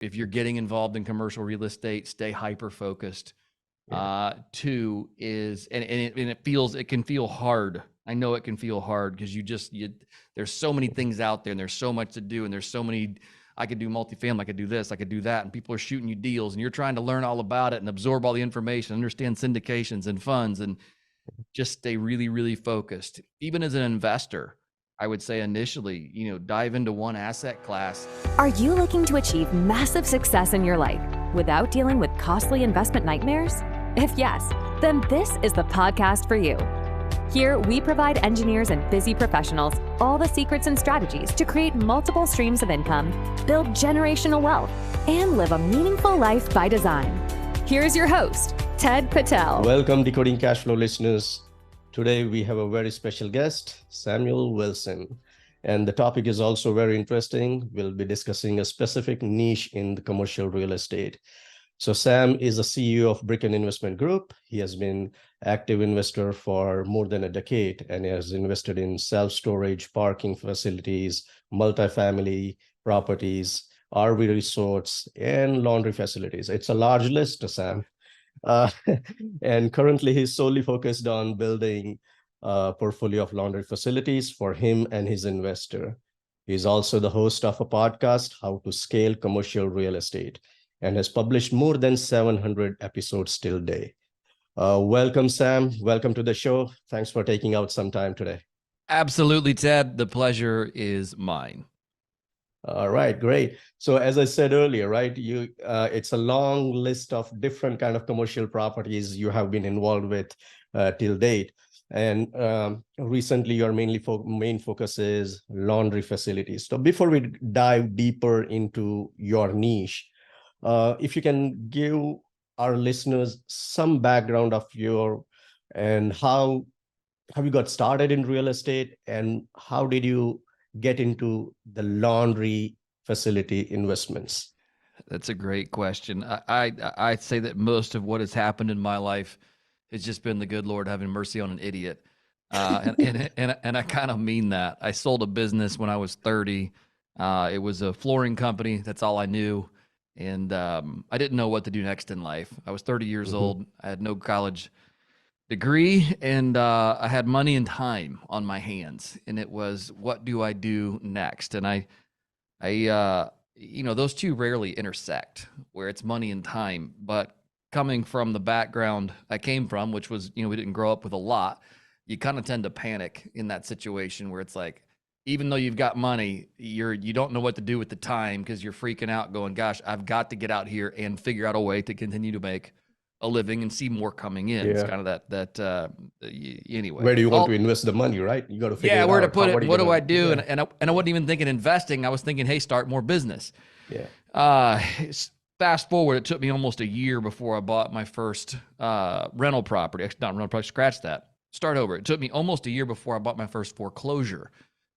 if you're getting involved in commercial real estate, stay hyper-focused. Yeah. Two is, and it can feel hard. I know it can feel hard because there's so many things out there and there's so much to do. And there's so many, I could do multifamily, I could do this, I could do that. And people are shooting you deals and you're trying to learn all about it and absorb all the information, understand syndications and funds, and just stay really, really focused. Even as an investor, I would say initially, dive into one asset class. Are you looking to achieve massive success in your life without dealing with costly investment nightmares? If yes, then this is the podcast for you. Here, we provide engineers and busy professionals all the secrets and strategies to create multiple streams of income, build generational wealth, and live a meaningful life by design. Here's your host, Ted Patel. Welcome, Decoding Cash Flow listeners. Today, we have a very special guest, Samuel Wilson. And the topic is also very interesting. We'll be discussing a specific niche in the commercial real estate. So Sam is a CEO of Bricken Investment Group. He has been active investor for more than a decade and has invested in self-storage, parking facilities, multifamily properties, RV resorts, and laundry facilities. It's a large list, Sam. And currently he's solely focused on building a portfolio of laundry facilities for him and his investor. He's also the host of a podcast, How to Scale Commercial Real Estate, and has published more than 700 episodes till date. Welcome, Sam. Welcome to the show. Thanks for taking out some time today. Absolutely, Ted. The pleasure is mine. All right, great. So as I said earlier, right, it's a long list of different kind of commercial properties you have been involved with till date. And recently, your main focus is laundry facilities. So before we dive deeper into your niche, if you can give our listeners some background of and how have you got started in real estate and how did you get into the laundry facility investments? That's a great question. I say that most of what has happened in my life has just been the good Lord having mercy on an idiot. And I kind of mean that. I sold a business when I was 30. It was a flooring company. That's all I knew. And I didn't know what to do next in life. I was 30 years old. I had no college degree, and I had money and time on my hands. And it was, what do I do next? And those two rarely intersect, where it's money and time. But coming from the background I came from, which was, we didn't grow up with a lot, you kind of tend to panic in that situation where it's like, even though you've got money, you don't know what to do with the time because you're freaking out going, gosh, I've got to get out here and figure out a way to continue to make a living and see more coming in. Yeah. It's kind of anyway. Where do you want to invest the money, right? You got to figure out where to put it. What do I do? Yeah. And I wasn't even thinking investing. I was thinking, hey, start more business. Yeah. Fast forward, it took me almost a year before I bought my first rental property. Actually, not rental property, scratch that. Start over. It took me almost a year before I bought my first foreclosure.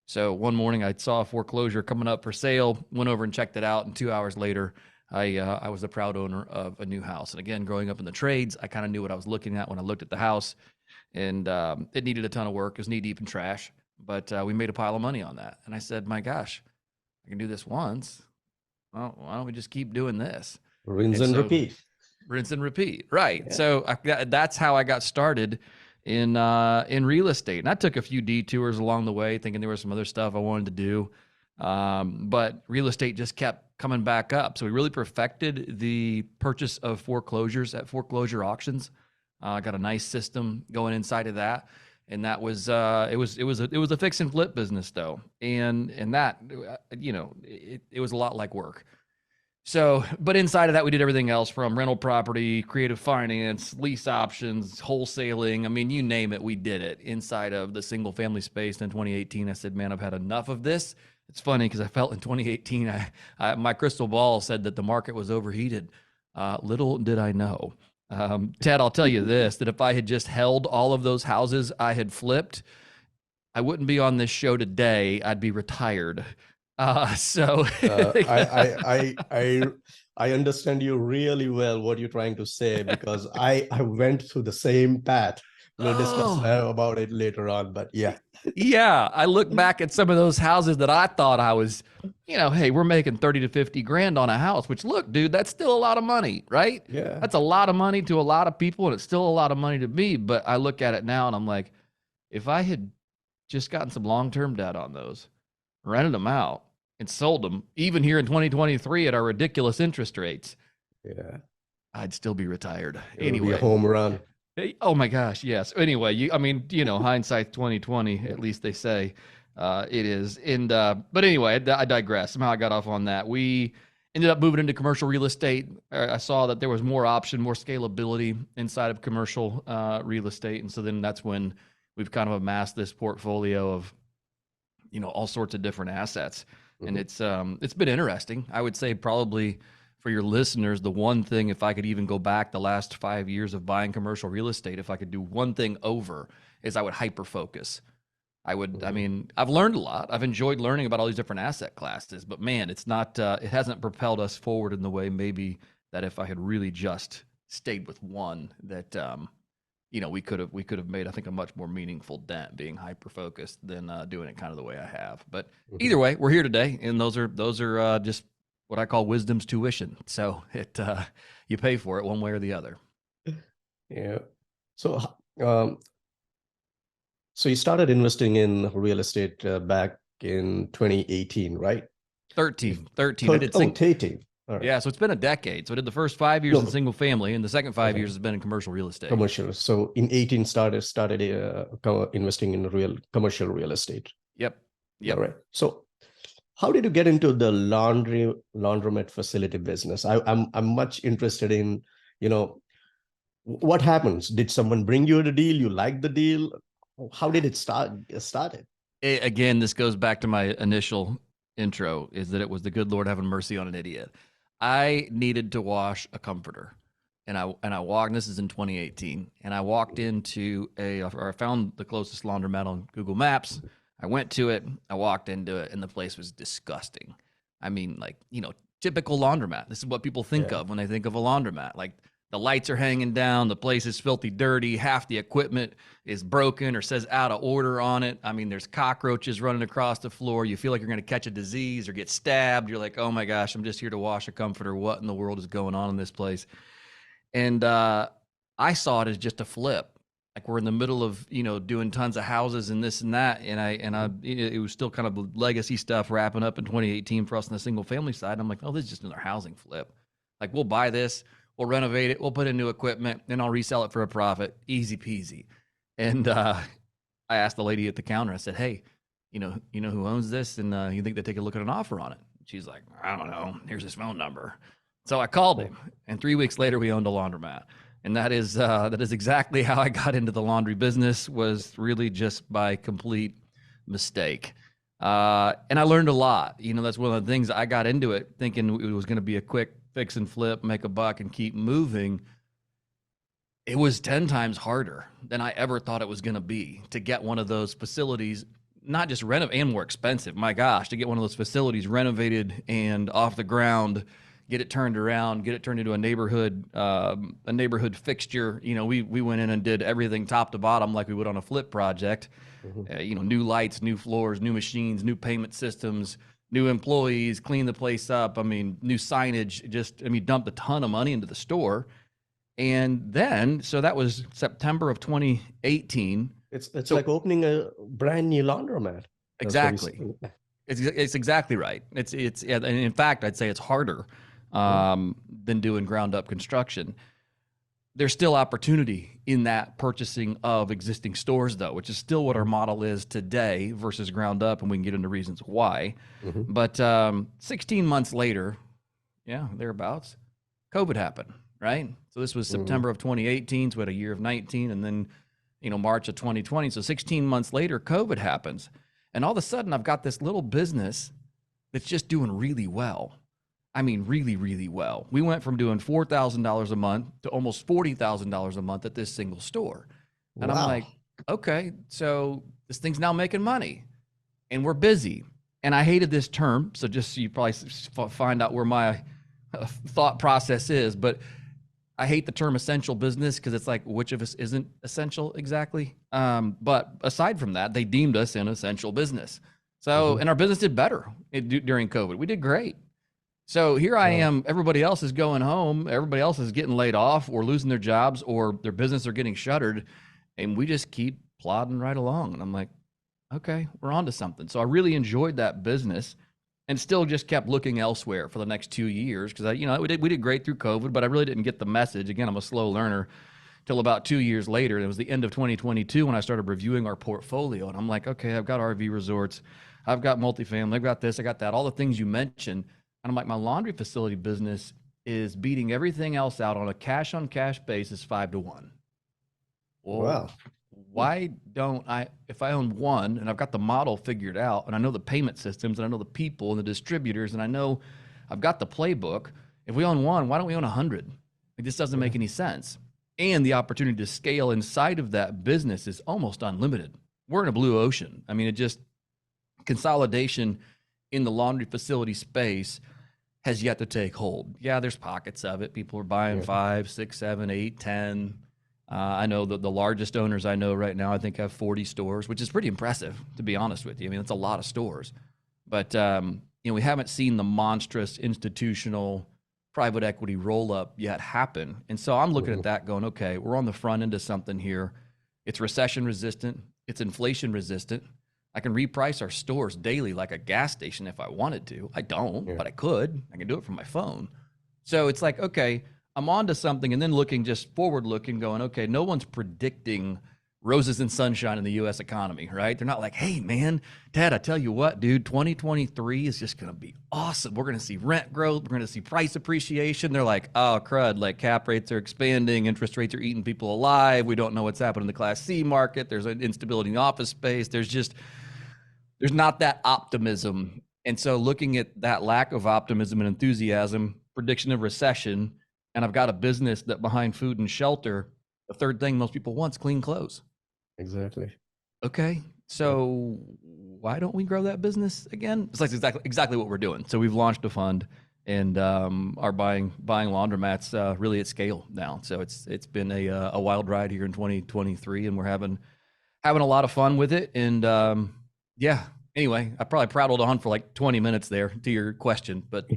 So one morning I saw a foreclosure coming up for sale, went over and checked it out. And 2 hours later, I was the proud owner of a new house. And again, growing up in the trades, I kind of knew what I was looking at when I looked at the house, and it needed a ton of work. It was knee deep in trash, but we made a pile of money on that. And I said, my gosh, I can do this once. Well, why don't we just keep doing this? Rinse and repeat. Rinse and repeat. Right. Yeah. So that's how I got started in real estate. And I took a few detours along the way, thinking there was some other stuff I wanted to do. But real estate just kept coming back up. So we really perfected the purchase of foreclosures at foreclosure auctions. Got a nice system going inside of that. And that was, it was a fix and flip business though. And that, it was a lot like work. So, but inside of that, we did everything else from rental property, creative finance, lease options, wholesaling. I mean, you name it, we did it inside of the single family space. In 2018, I said, man, I've had enough of this. It's funny because I felt in 2018, my crystal ball said that the market was overheated. Little did I know. Ted, I'll tell you this, that if I had just held all of those houses I had flipped, I wouldn't be on this show today. I'd be retired. I understand you really well what you're trying to say, because I went through the same path We'll discuss Oh, about it later on, but yeah. yeah. I look back at some of those houses that I thought I was, hey, we're making 30 to 50 grand on a house, which look, dude, that's still a lot of money, right? Yeah. That's a lot of money to a lot of people, and it's still a lot of money to me. But I look at it now and I'm like, if I had just gotten some long-term debt on those, rented them out, and sold them, even here in 2023 at our ridiculous interest rates, Yeah. I'd still be retired. It will be a Anyway, home run. oh my gosh, yes. Anyway, hindsight 2020, at least they say it is. And but anyway, I digress. Somehow I got off on that. We ended up moving into commercial real estate. I saw that there was more option, more scalability inside of commercial real estate, and so then that's when we've kind of amassed this portfolio of all sorts of different assets. And it's been interesting. I would say probably for your listeners, the one thing, if I could even go back the last 5 years of buying commercial real estate, if I could do one thing over, is I would hyper focus. I mean, I've learned a lot. I've enjoyed learning about all these different asset classes, but man, it's not, it hasn't propelled us forward in the way maybe that if I had really just stayed with one, that, we could have made, I think, a much more meaningful dent being hyper focused than doing it kind of the way I have. But either way, we're here today, and those are just what I call wisdom's tuition. So you pay for it one way or the other. Yeah. So, so you started investing in real estate back in 2018, right? 13. I did 13. All right. Yeah, so it's been a decade. So I did the first 5 years in single family, and the second 5 years has been in commercial real estate. Commercial. So in 18 started investing in commercial real estate. Yep. All right. So how did you get into the laundromat facility business? I'm much interested in, what happens? Did someone bring you the deal? You liked the deal? How did it started? Again, this goes back to my initial intro, is that it was the good Lord having mercy on an idiot. I needed to wash a comforter, and I walked. This is in 2018, and I walked into I found the closest laundromat on Google Maps. I went to it. I walked into it, and the place was disgusting. I mean, like, typical laundromat. This is what people think of when they think of a laundromat. Like, the lights are hanging down. The place is filthy dirty. Half the equipment is broken or says out of order on it. I mean, there's cockroaches running across the floor. You feel like you're going to catch a disease or get stabbed. You're like, oh my gosh, I'm just here to wash a comforter. What in the world is going on in this place? And I saw it as just a flip. Like, we're in the middle of, doing tons of houses and this and that. And it was still kind of legacy stuff wrapping up in 2018 for us on the single family side. I'm like, oh, this is just another housing flip. Like, we'll buy this. We'll renovate it. We'll put in new equipment, and I'll resell it for a profit. Easy peasy. And I asked the lady at the counter. I said, "Hey, you know who owns this? And you think they take a look at an offer on it?" She's like, "I don't know. Here's his phone number." So I called him, and 3 weeks later, we owned a laundromat. And that is exactly how I got into the laundry business. Was really just by complete mistake. And I learned a lot. That's one of the things. I got into it thinking it was going to be a quick fix and flip, make a buck, and keep moving. It was 10 times harder than I ever thought it was going to be to get one of those facilities, not just renovated, and more expensive. My gosh, to get one of those facilities renovated and off the ground, get it turned around, get it turned into a neighborhood fixture. We went in and did everything top to bottom like we would on a flip project. New lights, new floors, new machines, new payment systems, new employees, clean the place up. I mean, new signage, dumped a ton of money into the store. And then, so that was September of 2018. It's like opening a brand new laundromat. Exactly. It's exactly right. And in fact, I'd say it's harder than doing ground up construction. There's still opportunity in that purchasing of existing stores, though, which is still what our model is today versus ground up, and we can get into reasons why. But 16 months later, thereabouts, COVID happened, right? So this was September of 2018, so we had a year of 19, and then, March of 2020. So 16 months later, COVID happens. And all of a sudden, I've got this little business that's just doing really well. I mean, really, really well. We went from doing $4,000 a month to almost $40,000 a month at this single store. And I'm like, okay, so this thing's now making money and we're busy. And I hated this term. So just so you probably find out where my thought process is, but I hate the term essential business because it's like, which of us isn't essential exactly? But aside from that, they deemed us an essential business. So, Mhm. and our business did better during COVID. We did great. So here I Wow. am, everybody else is going home, everybody else is getting laid off or losing their jobs or their business are getting shuttered. And we just keep plodding right along. And I'm like, okay, we're on to something. So I really enjoyed that business and still just kept looking elsewhere for the next 2 years because we did great through COVID, but I really didn't get the message. Again, I'm a slow learner till about 2 years later. It was the end of 2022 when I started reviewing our portfolio. And I'm like, okay, I've got RV resorts, I've got multifamily, I've got this, I got that, all the things you mentioned. And I'm like, my laundry facility business is beating everything else out on a cash on cash basis 5-1. Well, Wow. why don't I, if I own one and I've got the model figured out and I know the payment systems and I know the people and the distributors and I know I've got the playbook, if we own one, why don't we own 100? Like, this doesn't Yeah. make any sense. And the opportunity to scale inside of that business is almost unlimited. We're in a blue ocean. I mean, it just, consolidation in the laundry facility space has yet to take hold. Yeah, there's pockets of it. People are buying Yeah. 5, 6, 7, 8, 10. I know that the largest owners I know right now, I think, have 40 stores, which is pretty impressive, to be honest with you. I mean, it's a lot of stores. But we haven't seen the monstrous institutional private equity roll up yet happen. And so I'm looking Mhm. at that going, okay, we're on the front end of something here. It's recession resistant. It's inflation resistant. I can reprice our stores daily like a gas station if I wanted to. I don't, Yeah. but I could. I can do it from my phone. So it's like, okay, I'm on to something, and then looking just forward looking, going, okay, no one's predicting roses and sunshine in the US economy, right? They're not like, hey, man, Ted, I tell you what, dude, 2023 is just going to be awesome. We're going to see rent growth. We're going to see price appreciation. They're like, oh, crud, like cap rates are expanding. Interest rates are eating people alive. We don't know what's happening in the Class C market. There's an instability in the office space. There's not that optimism. And so looking at that lack of optimism and enthusiasm, prediction of recession, and I've got a business that behind food and shelter, the third thing most people want is clean clothes. Exactly. Okay. So why don't we grow that business again? It's like exactly what we're doing. So we've launched a fund and are buying laundromats really at scale now. So it's been a wild ride here in 2023, and we're having a lot of fun with it. And yeah, anyway, I probably prattled on for like 20 minutes there to your question, but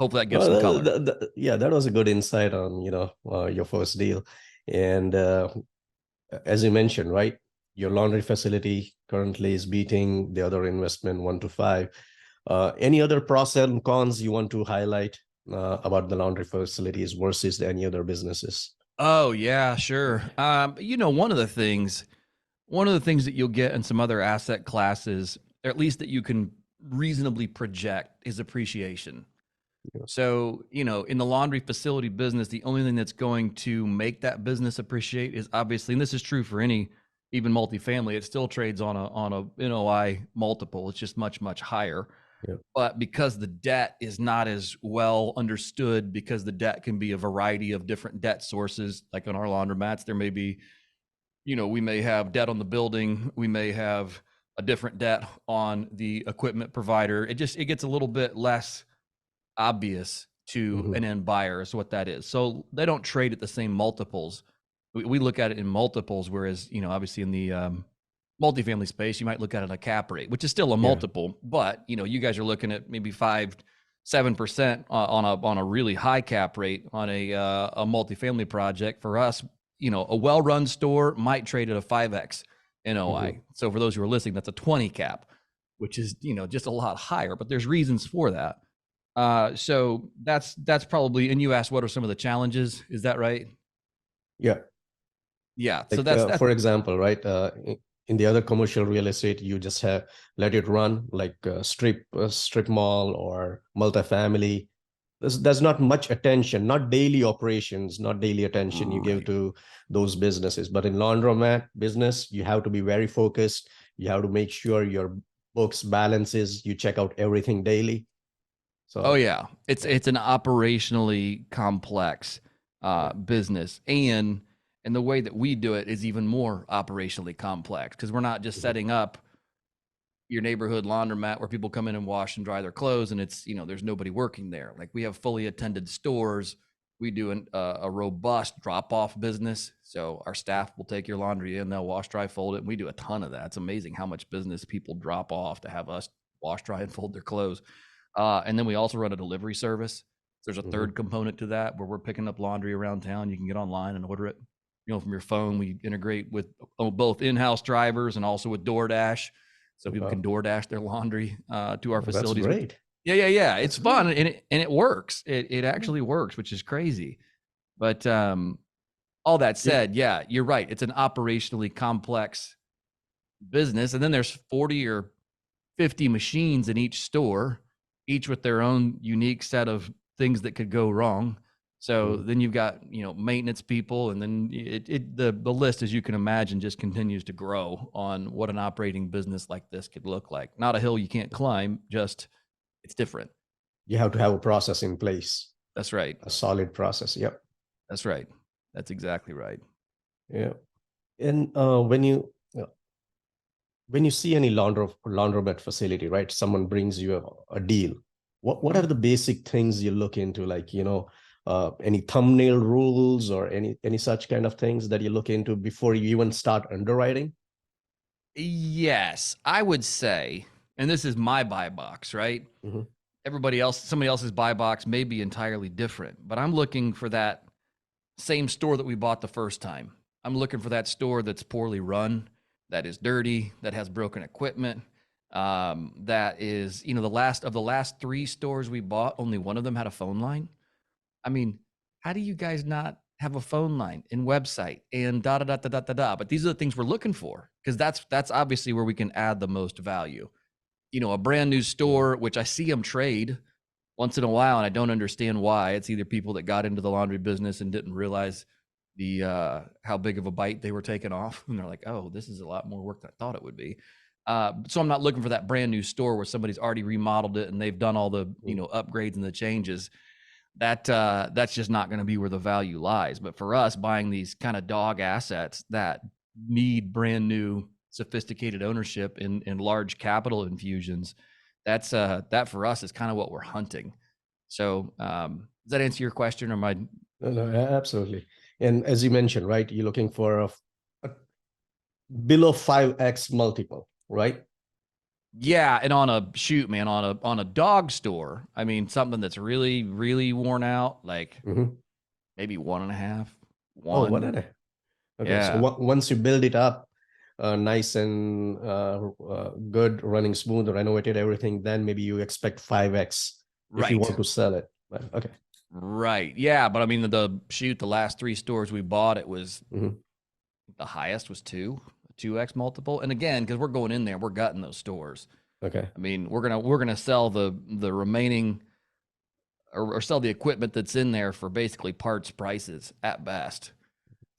hopefully that gives some Well, color. yeah, that was a good insight on, your first deal. And as you mentioned, right, your laundry facility currently is beating the other investment 1-5. Any other pros and cons you want to highlight about the laundry facilities versus any other businesses? Oh yeah, sure. One of the things that you'll get in some other asset classes, or at least that you can reasonably project, is appreciation. Yeah. So, in the laundry facility business, the only thing that's going to make that business appreciate is obviously, and this is true for any, even multifamily, it still trades on a NOI multiple. It's just much, much higher. Yeah. But because the debt is not as well understood, because the debt can be a variety of different debt sources, like on our laundromats, there may be, we may have debt on the building, we may have a different debt on the equipment provider. It gets a little bit less obvious to Mhm. an end buyer as to what that is. So they don't trade at the same multiples. We look at it in multiples, whereas, obviously in the multifamily space, you might look at it a cap rate, which is still a Yeah. multiple, but you guys are looking at maybe 5-7% on a really high cap rate on a multifamily project. For us, a well-run store might trade at a 5x NOI. So for those who are listening, that's a 20 cap, which is, just a lot higher, but there's reasons for that. So that's probably, and you asked, what are some of the challenges? Is that right? Yeah. Yeah. So Like, that's, for example, right, in the other commercial real estate, you just have let it run like a strip mall or multifamily. There's not much attention, not daily operations, not daily attention you give right. to those businesses. But in laundromat business, you have to be very focused. You have to make sure your books balances, you check out everything daily. Oh So yeah. It's an operationally complex yeah. business. And the way that we do it is even more operationally complex, because we're not just Mhm. setting up your neighborhood laundromat where people come in and wash and dry their clothes and it's, there's nobody working there. Like, we have fully attended stores We do a robust drop-off business. So our staff will take your laundry in, they'll wash, dry, fold it. And we do a ton of that. It's amazing how much business people drop off to have us wash, dry, and fold their clothes. And then we also run a delivery service. There's a third component to that where we're picking up laundry around town. You can get online and order it, from your phone. We integrate with both in-house drivers and also with DoorDash. So people can DoorDash their laundry to our facilities. That's great. Yeah. It's fun and it works. It actually works, which is crazy. But all that said, yeah, you're right. It's an operationally complex business. And then there's 40 or 50 machines in each store, each with their own unique set of things that could go wrong. So then you've got, maintenance people, and then the list, as you can imagine, just continues to grow on what an operating business like this could look like. Not a hill you can't climb, just it's different. You have to have a process in place. That's right. A solid process. Yep. That's right. That's exactly right. Yeah. And when you see any laundromat facility, right? Someone brings you a deal. What are the basic things you look into, like, any thumbnail rules or any such kind of things that you look into before you even start underwriting? Yes, I would say, and this is my buy box, right? Somebody else's buy box may be entirely different, but I'm looking for that same store that we bought the first time. I'm looking for that store that's poorly run, that is dirty, that has broken equipment. That is, the last 3 stores we bought, only one of them had a phone line. I mean, how do you guys not have a phone line and website and da da da da da da da? But these are the things we're looking for, because that's obviously where we can add the most value. A brand new store, which I see them trade once in a while, and I don't understand why. It's either people that got into the laundry business and didn't realize the how big of a bite they were taking off, and they're like, oh, this is a lot more work than I thought it would be. So I'm not looking for that brand new store where somebody's already remodeled it and they've done all the upgrades and the changes. That's just not going to be where the value lies. But for us, buying these kind of dog assets that need brand new, sophisticated ownership in large capital infusions, that for us is kind of what we're hunting. So does that answer your question, or my? No, absolutely. And as you mentioned, right, you're looking for a below 5x multiple, right? Yeah, and on a dog store, I mean, something that's really, really worn out, like maybe 1.5. Oh, 1.5. Okay, yeah. So once you build it up, nice and good, running smooth, renovated everything, then maybe you expect 5x if you want to sell it. Okay. Right. Yeah, but I mean, the last 3 stores we bought, it was the highest was 2x multiple. And again, because we're going in there, we're gutting those stores. Okay. I mean, we're gonna sell the remaining or sell the equipment that's in there for basically parts prices at best,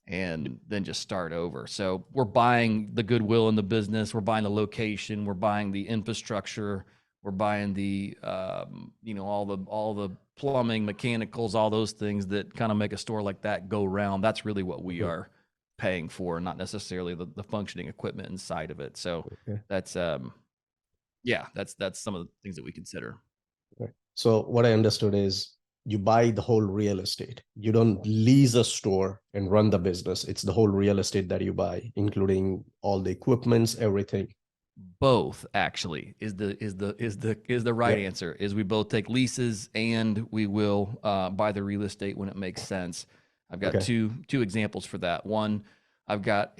and then just start over. So we're buying the goodwill in the business, we're buying the location, we're buying the infrastructure, we're buying the all the plumbing, mechanicals, all those things that kind of make a store like that go round. That's really what we are paying for, not necessarily the functioning equipment inside of it. So that's some of the things that we consider. Okay. So what I understood is you buy the whole real estate. You don't lease a store and run the business. It's the whole real estate that you buy, including all the equipments, everything. Both actually is the right answer. Is we both take leases and we will buy the real estate when it makes sense. I've got two examples for that. One, I've got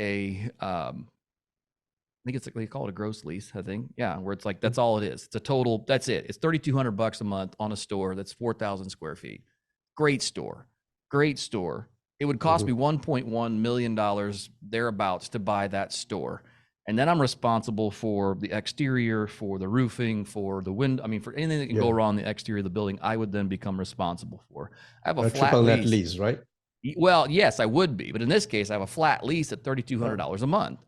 I think it's like they call it a gross lease, I think. Yeah, where it's like that's all it is. It's a total, that's it. It's $3,200 a month on a store that's 4,000 square feet. Great store. It would cost me $1.1 million thereabouts to buy that store. And then I'm responsible for the exterior, for the roofing, for the window. I mean, for anything that can go wrong in the exterior of the building, I would then become responsible for. I have a flat triple lease. net lease, right? Well, yes, I would be. But in this case, I have a flat lease at $3,200 a month.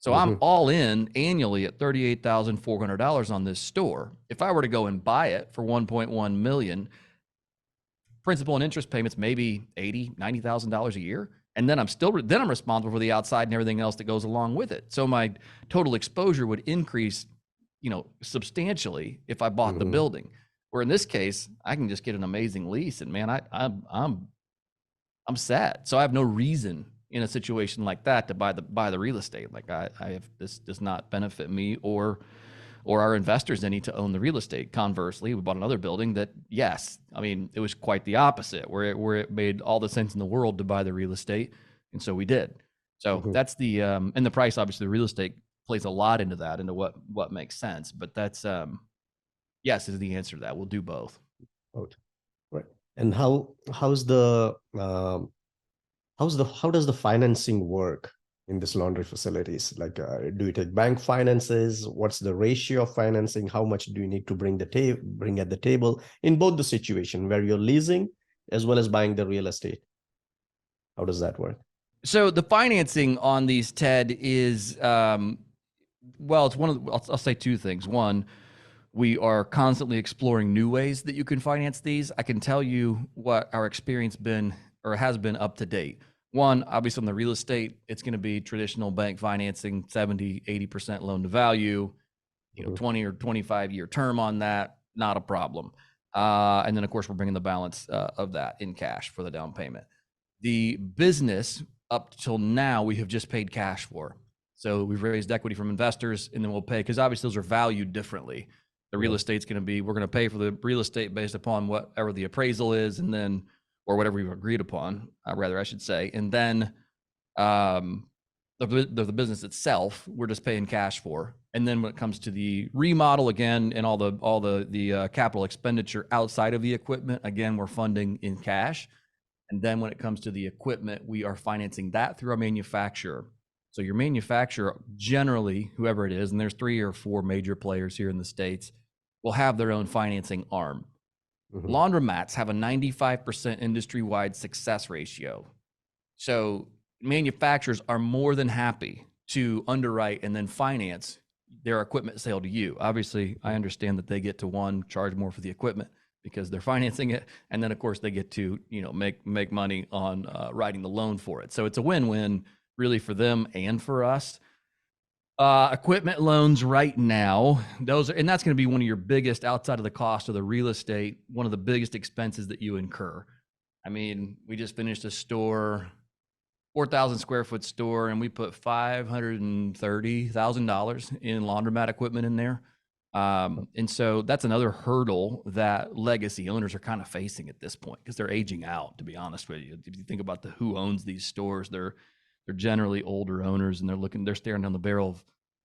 So I'm all in annually at $38,400 on this store. If I were to go and buy it for $1.1 million, principal and interest payments maybe $80,000, $90,000 a year. And then I'm responsible for the outside and everything else that goes along with it. So my total exposure would increase, substantially if I bought the building. Where in this case, I can just get an amazing lease, and man, I'm I'm set. So I have no reason in a situation like that to buy the real estate. Like I have, this does not benefit me or our investors any to own the real estate. Conversely, we bought another building that, yes, I mean, it was quite the opposite, where it made all the sense in the world to buy the real estate, and so we did. So that's the and the price. Obviously, the real estate plays a lot into that, into what makes sense. But that's yes is the answer to that. We'll do both. Right. And how's the how does the financing work in this laundry facilities? Like, do you take bank finances? What's the ratio of financing? How much do you need to bring at the table in both the situation where you're leasing as well as buying the real estate? How does that work? So the financing on these, Ted, is well, it's one of the, I'll say two things. One, we are constantly exploring new ways that you can finance these. I can tell you what our experience been or has been up to date. One, obviously on the real estate, it's going to be traditional bank financing, 70, 80% loan to value, 20 or 25 year term on that, not a problem. And then of course we're bringing the balance of that in cash for the down payment. The business up till now, we have just paid cash for. So we've raised equity from investors and then we'll pay, because obviously those are valued differently. The real estate's going to be, we're going to pay for the real estate based upon whatever the appraisal is, and then, or whatever we've agreed upon, rather, I should say. And then the business itself, we're just paying cash for. And then when it comes to the remodel, again, and all the capital expenditure outside of the equipment, again, we're funding in cash. And then when it comes to the equipment, we are financing that through our manufacturer. So your manufacturer, generally, whoever it is, and there's 3 or 4 major players here in the States, will have their own financing arm. Laundromats have a 95% industry-wide success ratio. So manufacturers are more than happy to underwrite and then finance their equipment sale to you. Obviously, I understand that they get to charge more for the equipment because they're financing it, and then of course they get to make money on writing the loan for it. So it's a win-win really for them and for us. Equipment loans right now, and that's going to be one of your biggest, outside of the cost of the real estate, one of the biggest expenses that you incur. I mean, we just finished a store, 4,000 square foot store, and we put $530,000 in laundromat equipment in there. And so that's another hurdle that legacy owners are kind of facing at this point, because they're aging out, to be honest with you. If you think about who owns these stores, they're generally older owners, and they're staring down the barrel of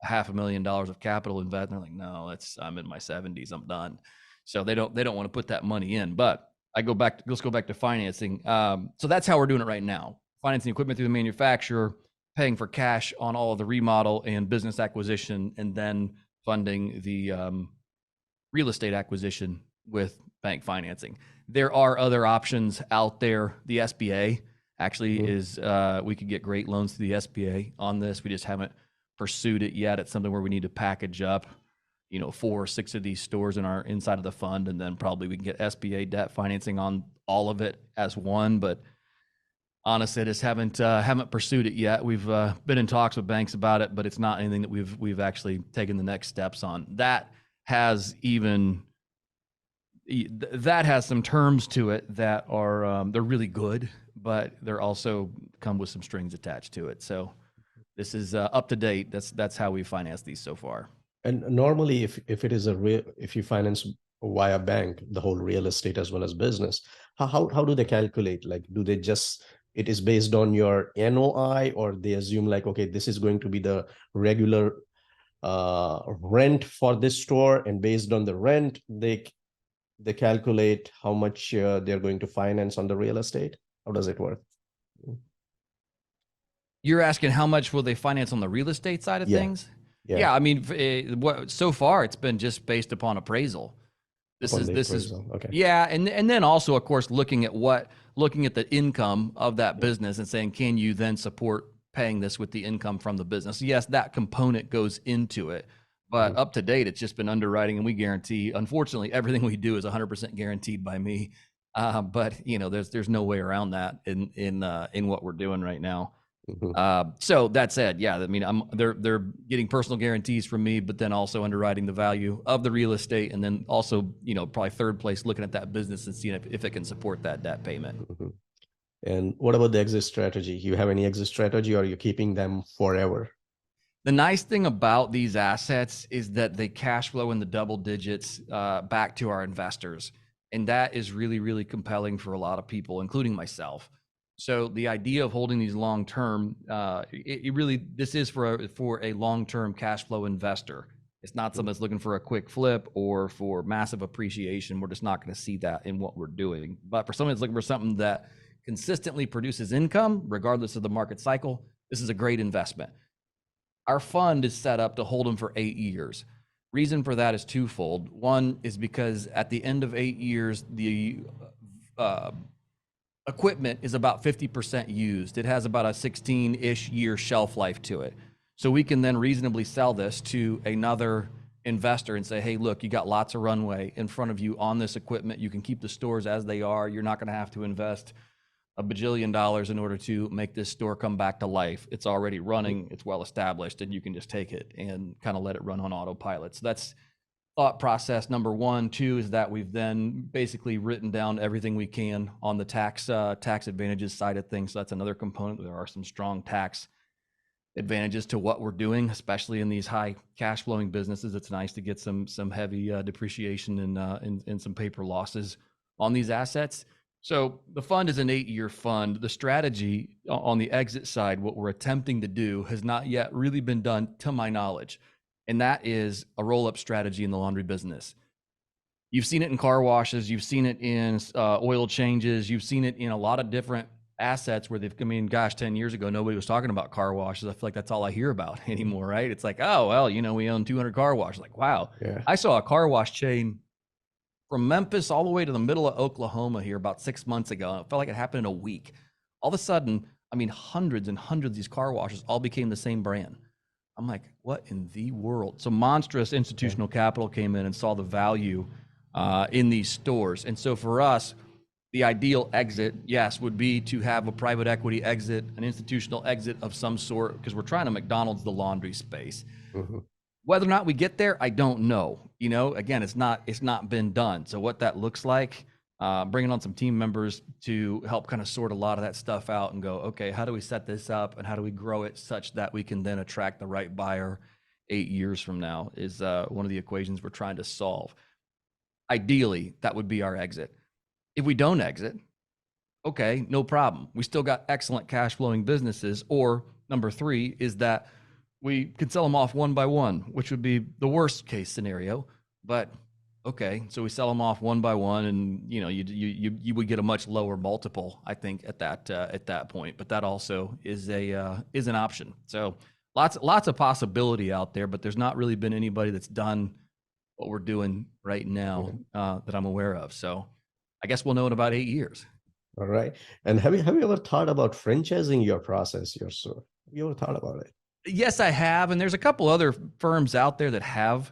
$500,000 of capital investment. They're like, no, I'm in my 70s, I'm done. So they don't want to put that money in. But let's go back to financing. So that's how we're doing it right now. Financing equipment through the manufacturer, paying for cash on all of the remodel and business acquisition, and then funding the real estate acquisition with bank financing. There are other options out there. The SBA actually is, we could get great loans through the SBA on this. We just haven't pursued it yet. It's something where we need to package up, 4 or 6 of these stores inside of the fund, and then probably we can get SBA debt financing on all of it as one. But honestly, I just haven't pursued it yet. We've been in talks with banks about it, but it's not anything that we've actually taken the next steps on. That has some terms to it that are they're really good, but they're also come with some strings attached to it. So this is up to date. That's how we finance these so far. And normally, if it is if you finance via bank, the whole real estate as well as business, how do they calculate? Like, do they just, it is based on your NOI, or they assume like, okay, this is going to be the regular rent for this store, and based on the rent, they calculate how much they're going to finance on the real estate? How does it work? You're asking how much will they finance on the real estate side of things? Yeah. I mean, so far it's been just based upon appraisal. This is okay. Yeah, and then also, of course, looking at the income of that business and saying, can you then support paying this with the income from the business? Yes, that component goes into it. But up to date, it's just been underwriting, and we guarantee. Unfortunately, everything we do is 100% guaranteed by me. But there's no way around that in what we're doing right now. So that said, yeah, I mean, they're getting personal guarantees from me, but then also underwriting the value of the real estate, and then also, probably third place, looking at that business and seeing if it can support that debt payment. And what about the exit strategy? You have any exit strategy, or are you keeping them forever? The nice thing about these assets is that they cash flow in the double digits back to our investors. And that is really, really compelling for a lot of people, including myself. So the idea of holding these long term, this is for a long term cash flow investor. It's not someone that's looking for a quick flip or for massive appreciation. We're just not going to see that in what we're doing. But for someone that's looking for something that consistently produces income, regardless of the market cycle, this is a great investment. Our fund is set up to hold them for 8 years. Reason for that is twofold. One is because at the end of 8 years, the equipment is about 50% used. It has about a 16-ish year shelf life to it. So we can then reasonably sell this to another investor and say, hey, look, you got lots of runway in front of you on this equipment. You can keep the stores as they are. You're not going to have to invest $1 bajillion in order to make this store come back to life. It's already running, it's well established, and you can just take it and kind of let it run on autopilot. So that's thought process number one. Two is that we've then basically written down everything we can on the tax advantages side of things. So that's another component. There are some strong tax advantages to what we're doing, especially in these high cash flowing businesses. It's nice to get some heavy depreciation and some paper losses on these assets. So the fund is an 8-year fund. The strategy on the exit side, what we're attempting to do, has not yet really been done to my knowledge. And that is a roll-up strategy in the laundry business. You've seen it in car washes. You've seen it in oil changes. You've seen it in a lot of different assets where 10 years ago, nobody was talking about car washes. I feel like that's all I hear about anymore, right? It's like, oh, well, we own 200 car washes. Like, wow. Yeah. I saw a car wash chain from Memphis all the way to the middle of Oklahoma here about 6 months ago. And it felt like it happened in a week. All of a sudden, hundreds and hundreds of these car washes all became the same brand. I'm like, what in the world? So monstrous institutional capital came in and saw the value in these stores. And so for us, the ideal exit, yes, would be to have a private equity exit, an institutional exit of some sort, because we're trying to McDonald's the laundry space. Mm-hmm. Whether or not we get there, I don't know. Again, it's not been done. So what that looks like, bringing on some team members to help kind of sort a lot of that stuff out and go, okay, how do we set this up and how do we grow it such that we can then attract the right buyer 8 years from now is one of the equations we're trying to solve. Ideally, that would be our exit. If we don't exit, okay, no problem. We still got excellent cash flowing businesses. Or number 3 is that we could sell them off one by one, which would be the worst case scenario. But okay, so we sell them off one by one, and you would get a much lower multiple, I think, at that point. But that also is an option. So lots of possibility out there, but there's not really been anybody that's done what we're doing right now that I'm aware of. So I guess we'll know in about 8 years. All right. And have you ever thought about franchising your process, your store? Have you ever thought about it? Yes, I have. And there's a couple other firms out there that have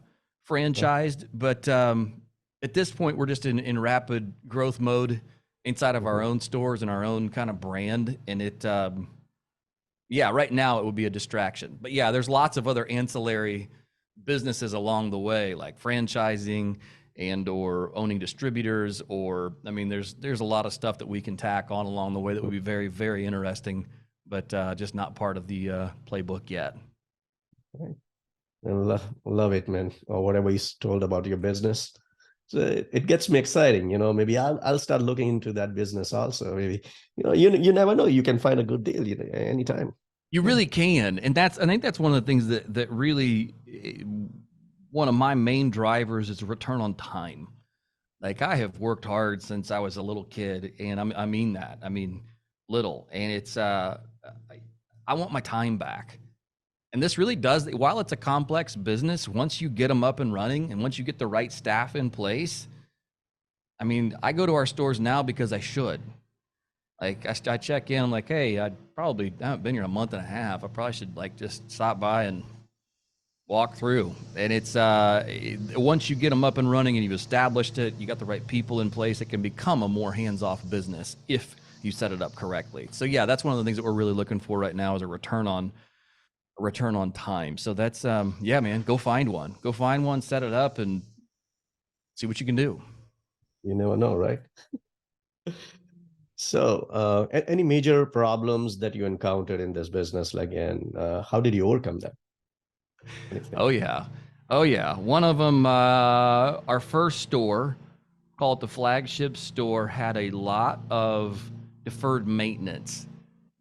franchised, but at this point, we're just in rapid growth mode inside of our own stores and our own kind of brand. And right now it would be a distraction. But yeah, there's lots of other ancillary businesses along the way, like franchising and or owning distributors, or there's a lot of stuff that we can tack on along the way that would be very, very interesting, but just not part of the playbook yet. Okay. I love it, man. Or whatever you told about your business. So it gets me exciting. Maybe I'll start looking into that business also. Maybe, you never know. You can find a good deal anytime. You really can. And I think that's one of the things that really, one of my main drivers is return on time. Like, I have worked hard since I was a little kid, and I mean that. Little. And it's, I want my time back. And this really does, while it's a complex business, once you get them up and running and once you get the right staff in place, I go to our stores now because I should. Like, I check in, I'm like, hey, I haven't been here a month and a half. I probably should just stop by and walk through. And it's, once you get them up and running and you've established it, you got the right people in place, it can become a more hands-off business if you set it up correctly. So yeah, that's one of the things that we're really looking for right now is a return on time. So that's, man, go find one, set it up and see what you can do. You never know, right? So, any major problems that you encountered in this business, like, and how did you overcome that? Anything? Oh yeah. Oh yeah. One of them, our first store, call it the flagship store, had a lot of deferred maintenance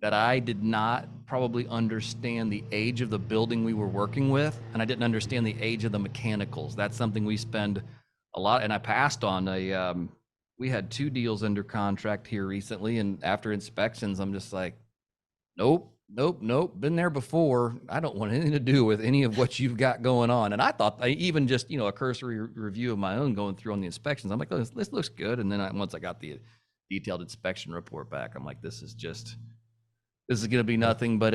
that I did not probably understand the age of the building we were working with, and I didn't understand the age of the mechanicals. That's something we spend a lot, and I passed on we had 2 deals under contract here recently, and after inspections, I'm just like, nope, nope, nope. Been there before. I don't want anything to do with any of what you've got going on. And I thought, even just a cursory review of my own going through on the inspections, I'm like, oh, this looks good. And then once I got the detailed inspection report back, I'm like, this is going to be nothing but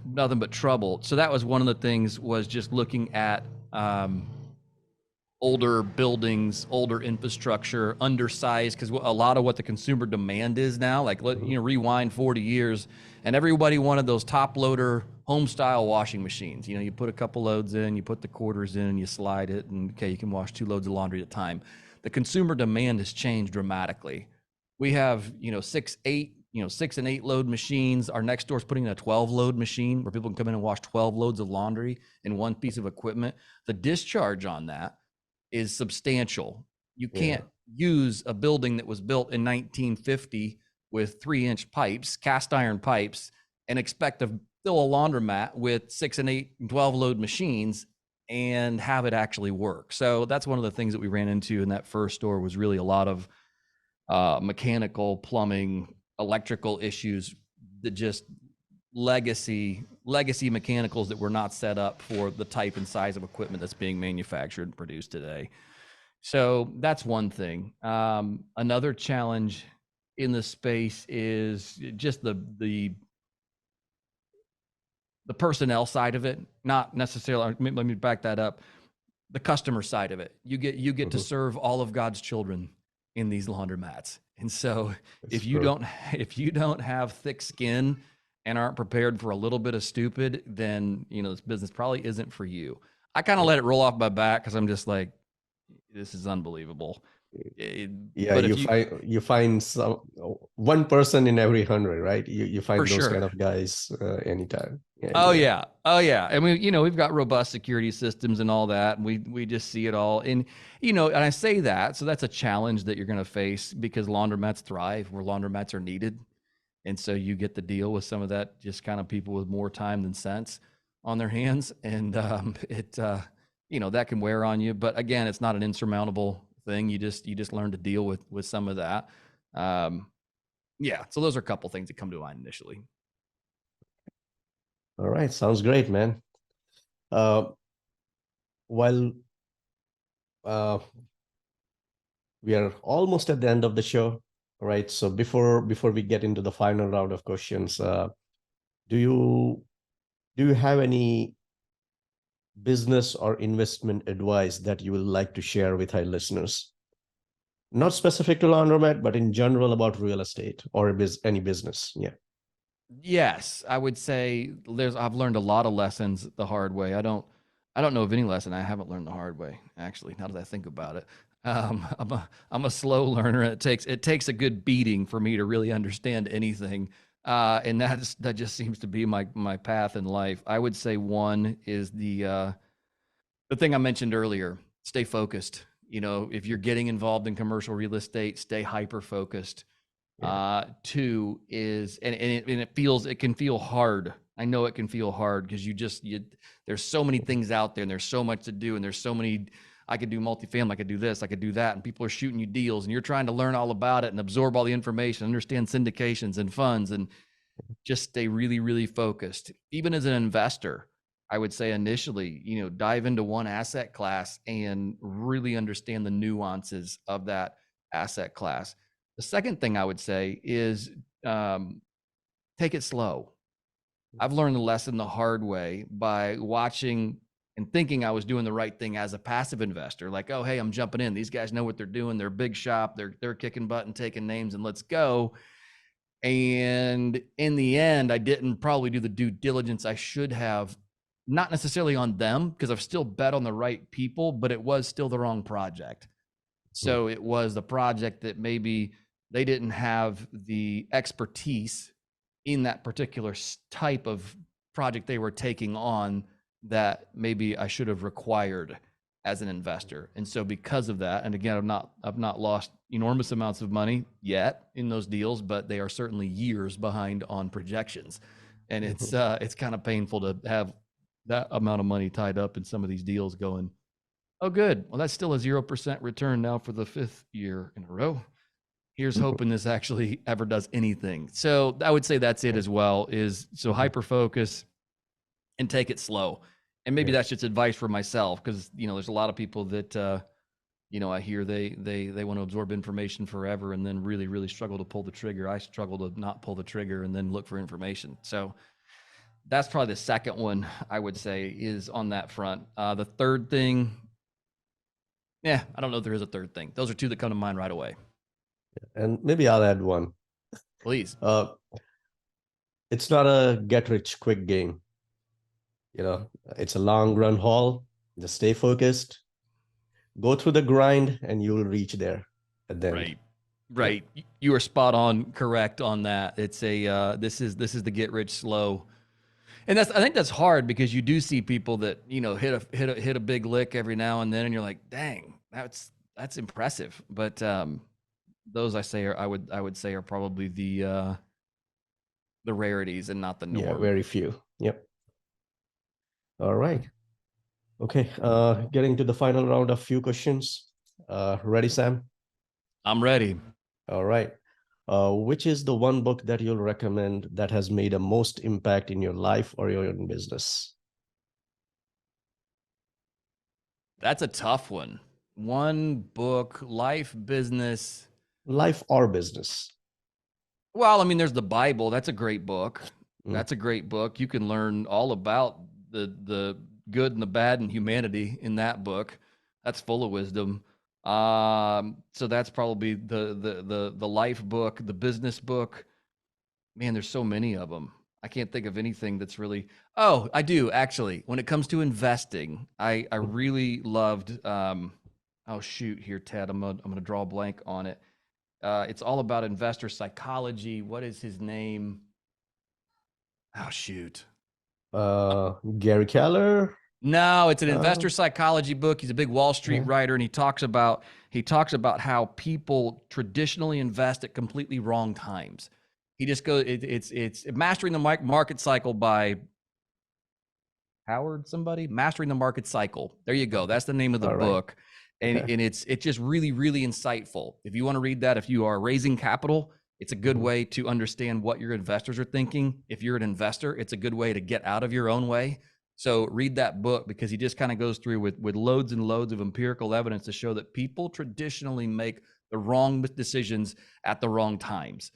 nothing but trouble. So that was one of the things, was just looking at older buildings, older infrastructure, undersized, because a lot of what the consumer demand is now, like rewind 40 years, and everybody wanted those top loader home style washing machines. You put a couple loads in, you put the quarters in, you slide it, and okay, you can wash 2 loads of laundry at a time. The consumer demand has changed dramatically. We have 6 and 8 load machines. Our next door's putting in a 12 load machine where people can come in and wash 12 loads of laundry in one piece of equipment. The discharge on that is substantial. You can't use a building that was built in 1950 with 3-inch pipes, cast iron pipes, and expect to fill a laundromat with 6 and 8 and 12 load machines and have it actually work. So that's one of the things that we ran into in that first store, was really a lot of mechanical, plumbing, electrical issues, that just legacy mechanicals that were not set up for the type and size of equipment that's being manufactured and produced today. So that's one thing. Another challenge in the space is just the personnel side of it. Not necessarily, let me back that up. The customer side of it. You get to serve all of God's children in these laundromats. And so if you don't have thick skin and aren't prepared for a little bit of stupid, then this business probably isn't for you. I kind of let it roll off my back, because I'm just like, this is unbelievable. But you find one person in every 100, right? You find those kind of guys anytime. Yeah. And we've got robust security systems and all that, and we just see it all. And and I say that, so that's a challenge that you're going to face, because laundromats thrive where laundromats are needed. And so you get to deal with some of that, just kind of people with more time than sense on their hands. And that can wear on you. But again, it's not an insurmountable thing. You just learn to deal with some of that. So those are a couple things that come to mind initially. All right. Sounds great, man. While we are almost at the end of the show, right? So before we get into the final round of questions, do you have any business or investment advice that you would like to share with our listeners? Not specific to Laundromat, but in general about real estate or any business. Yeah. Yes, I would say I've learned a lot of lessons the hard way. I don't know of any lesson I haven't learned the hard way, actually, now that I think about it. I'm a slow learner. It takes a good beating for me to really understand anything. And that just seems to be my path in life. I would say one is the thing I mentioned earlier: stay focused. If you're getting involved in commercial real estate, stay hyper focused. Yeah. 2 is, and it can feel hard. I know it can feel hard, because there's so many things out there, and there's so much to do, and there's so many. I could do multifamily, I could do this, I could do that, and people are shooting you deals, and you're trying to learn all about it and absorb all the information, understand syndications and funds, and just stay really, really focused. Even as an investor, I would say initially, dive into one asset class and really understand the nuances of that asset class. The second thing I would say is take it slow. I've learned the lesson the hard way by watching and thinking I was doing the right thing as a passive investor. Like, oh, hey, I'm jumping in. These guys know what they're doing. They're a big shop. They're kicking butt and taking names, and let's go. And in the end, I didn't probably do the due diligence I should have, not necessarily on them, because I've still bet on the right people, but it was still the wrong project. So it was the project that maybe they didn't have the expertise in that particular type of project they were taking on that maybe I should have required as an investor. And so because of that, and again, I've not lost enormous amounts of money yet in those deals, but they are certainly years behind on projections. And it's kind of painful to have that amount of money tied up in some of these deals going, oh, good. Well, that's still a 0% return now for the 5th year in a row. Here's hoping this actually ever does anything. So I would say that's it as well, is so hyper focus and take it slow. And maybe that's just advice for myself, because, you know, there's a lot of people that, you know, I hear they want to absorb information forever and then really, really struggle to pull the trigger. I struggle to not pull the trigger and then look for information. So that's probably the second one I would say is on that front. The third thing, I don't know if there is a third thing. Those are two that come to mind right away. And maybe I'll add one. Please. It's not a get rich quick game. You know, it's a long run haul. Just stay focused, go through the grind, and you will reach there at the end. Right. You are spot on, correct on that. It's a this is the get rich slow, and I think that's hard, because you do see people that, you know, hit a big lick every now and then, and you're like, dang, that's impressive. But those I would say are probably the rarities and not the norm. Yeah, very few. Yep. All right. Okay. Getting to the final round of few questions. Ready, Sam? I'm ready. All right. Which is the one book that you'll recommend that has made a most impact in your life or your own business? That's a tough one. One book, life, business. Life or business? Well, I mean, there's the Bible. That's a great book. That's a great book. You can learn all about the good and the bad and humanity in that book. That's full of wisdom. So that's probably the life book. The business book, man, there's so many of them. I can't think of anything that's really. Oh, I do actually. When it comes to investing, I really loved. Oh shoot, here, Ted. I'm gonna draw a blank on it. It's all about investor psychology. What is his name? Oh shoot. Gary Keller. No, it's an investor psychology book. He's a big Wall Street writer, and he talks about how people traditionally invest at completely wrong times. He just goes, it's Mastering the Market Cycle by Howard somebody. Mastering the Market Cycle. There you go. That's the name of the book. And it's just really, really insightful. If you want to read that, if you are raising capital, it's a good way to understand what your investors are thinking. If you're an investor, it's a good way to get out of your own way. So read that book, because he just kind of goes through with loads and loads of empirical evidence to show that people traditionally make the wrong decisions at the wrong times.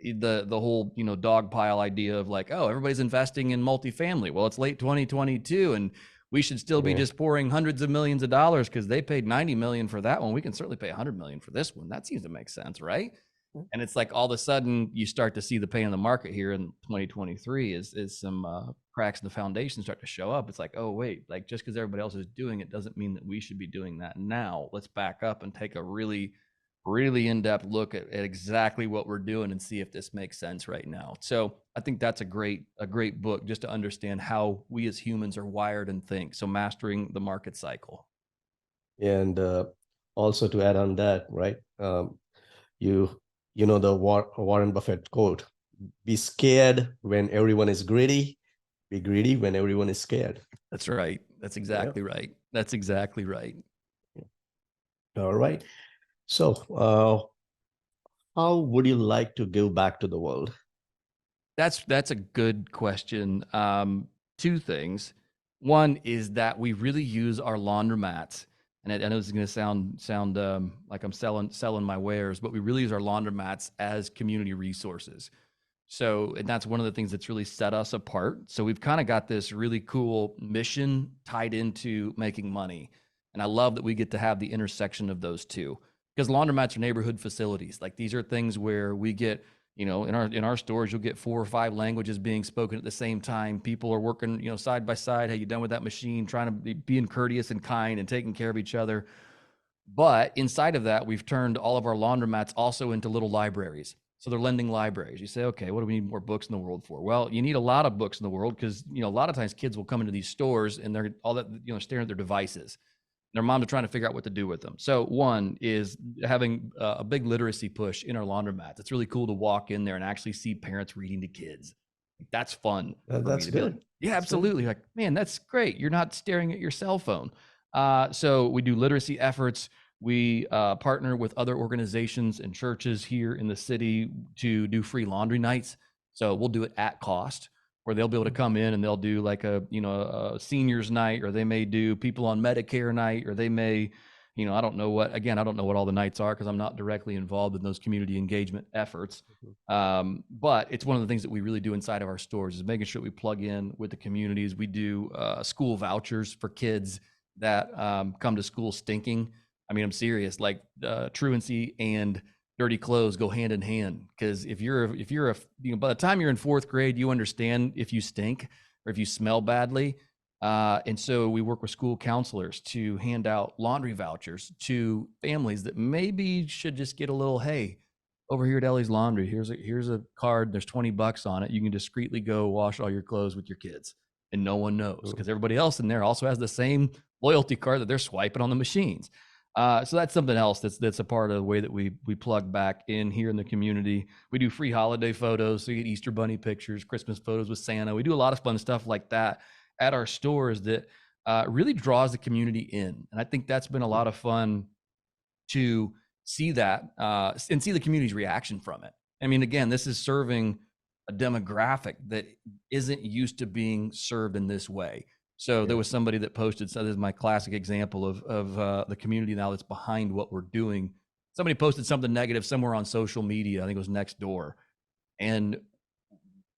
The whole, you know, dog pile idea of like, oh, everybody's investing in multifamily. Well, it's late 2022 and we should still be just pouring hundreds of millions of dollars because they paid 90 million for that one. We can certainly pay 100 million for this one. That seems to make sense, right? And it's like all of a sudden you start to see the pain in the market here in 2023 is some cracks in the foundation start to show up. It's like, oh, wait, like just because everybody else is doing it doesn't mean that we should be doing that now. Let's back up and take a really, really in-depth look at exactly what we're doing and see if this makes sense right now. So I think that's a great book just to understand how we as humans are wired and think. So Mastering the Market Cycle. And also to add on that, right? You know the Warren Buffett quote: "Be scared when everyone is greedy. Be greedy when everyone is scared." That's right. That's exactly right. That's exactly right. All right. So, how would you like to give back to the world? That's a good question. Two things. One is that we really use our laundromats. And I know this is going to sound like I'm selling my wares, but we really use our laundromats as community resources. So, and that's one of the things that's really set us apart. So we've kind of got this really cool mission tied into making money. And I love that we get to have the intersection of those two, because laundromats are neighborhood facilities. Like these are things where we get, you know, in our stores, you'll get 4 or 5 languages being spoken at the same time. People are working, you know, side by side. Hey, you done with that machine? Trying to being courteous and kind and taking care of each other. But inside of that, we've turned all of our laundromats also into little libraries. So they're lending libraries. You say, okay, what do we need more books in the world for? Well, you need a lot of books in the world because, a lot of times kids will come into these stores and they're all that, staring at their devices. Their moms are trying to figure out what to do with them. So one is having a big literacy push in our laundromats. It's really cool to walk in there and actually see parents reading to kids. That's fun. That's good. Yeah, absolutely. Like, man, that's great. You're not staring at your cell phone. So we do literacy efforts. We partner with other organizations and churches here in the city to do free laundry nights. So we'll do it at cost, where they'll be able to come in and they'll do like a seniors night, or they may do people on Medicare night, or they may, I don't know what all the nights are because I'm not directly involved in those community engagement efforts. But it's one of the things that we really do inside of our stores is making sure we plug in with the communities. We do school vouchers for kids that come to school stinking. I mean, I'm serious. Like truancy and dirty clothes go hand in hand, because if you're by the time you're in fourth grade, you understand if you stink or if you smell badly. And so we work with school counselors to hand out laundry vouchers to families that maybe should just get a little, hey, over here at Ellie's Laundry, here's a card. There's $20 on it. You can discreetly go wash all your clothes with your kids, and no one knows, because everybody else in there also has the same loyalty card that they're swiping on the machines. So that's something else that's a part of the way that we plug back in here in the community. We do free holiday photos, so you get Easter bunny pictures, Christmas photos with Santa. We do a lot of fun stuff like that at our stores that really draws the community in. And I think that's been a lot of fun to see that and see the community's reaction from it. I mean, again, this is serving a demographic that isn't used to being served in this way. So there was somebody that posted, so this is my classic example of the community now that's behind what we're doing. Somebody posted something negative somewhere on social media. I think it was next door. And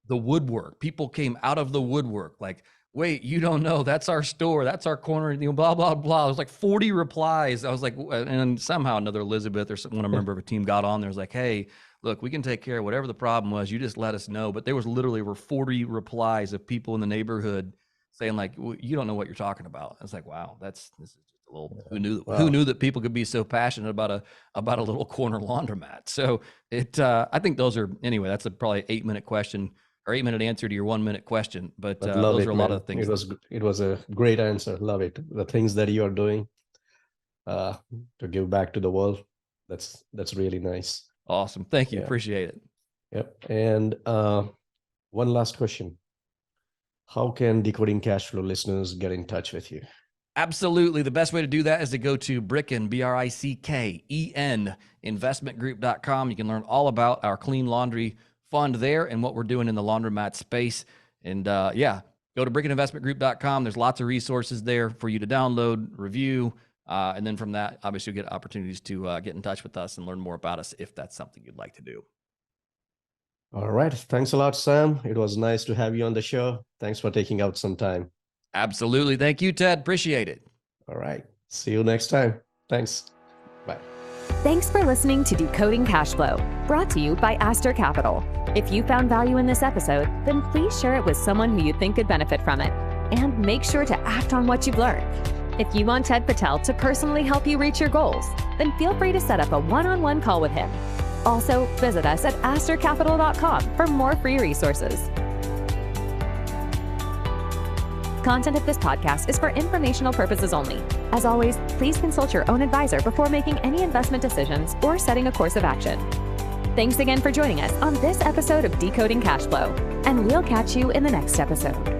the woodwork, people came out of the woodwork like, wait, you don't know, that's our store, that's our corner, blah, blah, blah. It was like 40 replies. I was like, and somehow another Elizabeth or one member of a team got on there, was like, hey, look, we can take care of whatever the problem was. You just let us know. But there was literally over 40 replies of people in the neighborhood saying like, well, you don't know what you're talking about. I was like, wow, this is just a little, who knew that people could be so passionate about a little corner laundromat. So I think those are, anyway, that's probably 8-minute question or 8-minute answer to your 1-minute question. But those are a lot of things. It was a great answer. Love it. The things that you are doing to give back to the world. That's really nice. Awesome. Thank you. Appreciate it. Yep. And one last question. How can Decoding Cashflow listeners get in touch with you? Absolutely. The best way to do that is to go to Bricken, Bricken, investmentgroup.com. You can learn all about our clean laundry fund there and what we're doing in the laundromat space. And go to brickeninvestmentgroup.com. There's lots of resources there for you to download, review. And then from that, obviously, you'll get opportunities to get in touch with us and learn more about us if that's something you'd like to do. All right. Thanks a lot, Sam. It was nice to have you on the show. Thanks for taking out some time. Absolutely. Thank you, Ted. Appreciate it. All right. See you next time. Thanks. Bye. Thanks for listening to Decoding Cashflow, brought to you by Aster Capital. If you found value in this episode, then please share it with someone who you think could benefit from it. And make sure to act on what you've learned. If you want Ted Patel to personally help you reach your goals, then feel free to set up a one-on-one call with him. Also, visit us at astercapital.com for more free resources. Content of this podcast is for informational purposes only. As always, please consult your own advisor before making any investment decisions or setting a course of action. Thanks again for joining us on this episode of Decoding Cashflow, and we'll catch you in the next episode.